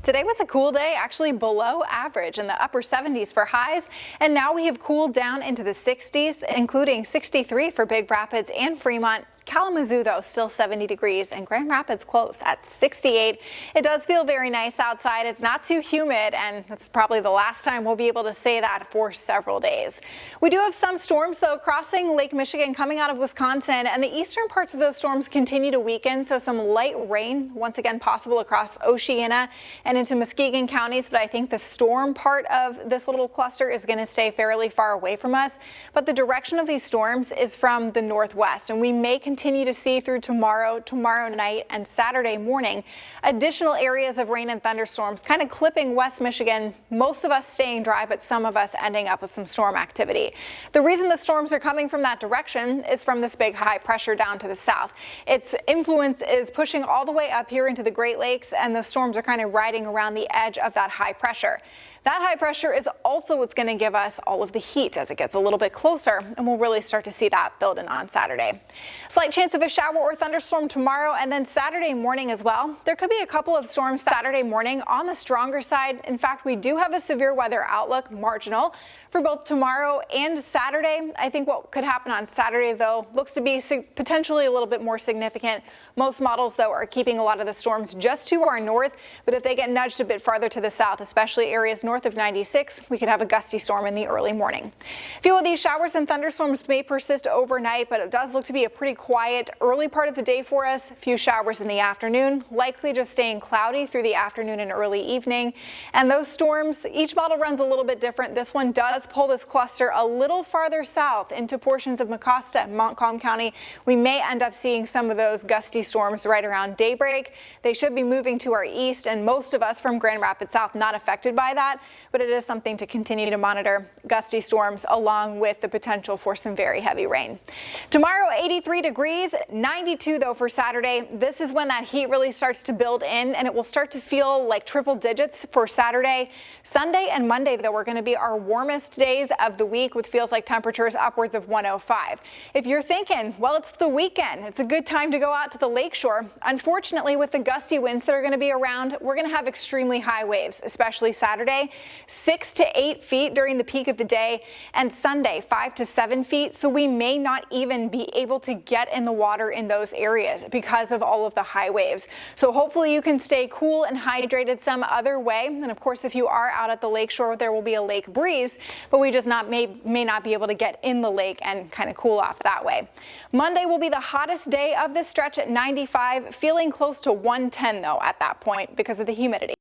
Today was a cool day, actually below average in the upper 70s for highs, and now we have cooled down into the 60s, including 63 for Big Rapids and Fremont. Kalamazoo, though, still 70 degrees, and Grand Rapids close at 68. It does feel very nice outside. It's not too humid, and it's probably the last time we'll be able to say that for several days. We do have some storms, though, crossing Lake Michigan coming out of Wisconsin, and the eastern parts of those storms continue to weaken, so some light rain once again possible across Oceana and into Muskegon counties, but I think the storm part of this little cluster is going to stay fairly far away from us. But the direction of these storms is from the northwest, and we may continue to see through tomorrow night, and Saturday morning additional areas of rain and thunderstorms kind of clipping West Michigan, most of us staying dry, but some of us ending up with some storm activity. The reason the storms are coming from that direction is from this big high pressure down to the south. Its influence is pushing all the way up here into the Great Lakes, and the storms are kind of riding around the edge of that high pressure. That high pressure is also what's going to give us all of the heat as it gets a little bit closer, and we'll really start to see that build in on Saturday. Slight chance of a shower or thunderstorm tomorrow, and then Saturday morning as well. There could be a couple of storms Saturday morning on the stronger side. In fact, we do have a severe weather outlook, marginal, for both tomorrow and Saturday. I think what could happen on Saturday, though, looks to be potentially a little bit more significant. Most models, though, are keeping a lot of the storms just to our north, but if they get nudged a bit farther to the south, especially areas north of 96, we could have a gusty storm in the early morning. A few of these showers and thunderstorms may persist overnight, but it does look to be a pretty quiet early part of the day for us. A few showers in the afternoon, likely just staying cloudy through the afternoon and early evening. And those storms, each model runs a little bit different. This one does pull this cluster a little farther south into portions of Mecosta and Montcalm County. We may end up seeing some of those gusty storms right around daybreak. They should be moving to our east, and most of us from Grand Rapids south not affected by that, but it is something to continue to monitor. Gusty storms along with the potential for some very heavy rain. Tomorrow, 83 degrees, 92 though for Saturday. This is when that heat really starts to build in, and it will start to feel like triple digits for Saturday. Sunday and Monday, though, are going to be our warmest days of the week with feels like temperatures upwards of 105. If you're thinking, well, it's the weekend, it's a good time to go out to the lakeshore. Unfortunately, with the gusty winds that are going to be around, we're going to have extremely high waves, especially Saturday, 6 to 8 feet during the peak of the day, and Sunday 5 to 7 feet. So we may not even be able to get in the water in those areas because of all of the high waves. So hopefully you can stay cool and hydrated some other way. And of course, if you are out at the lakeshore, there will be a lake breeze, but we just may not be able to get in the lake and kind of cool off that way. Monday will be the hottest day of this stretch at 95, feeling close to 110 though at that point because of the humidity.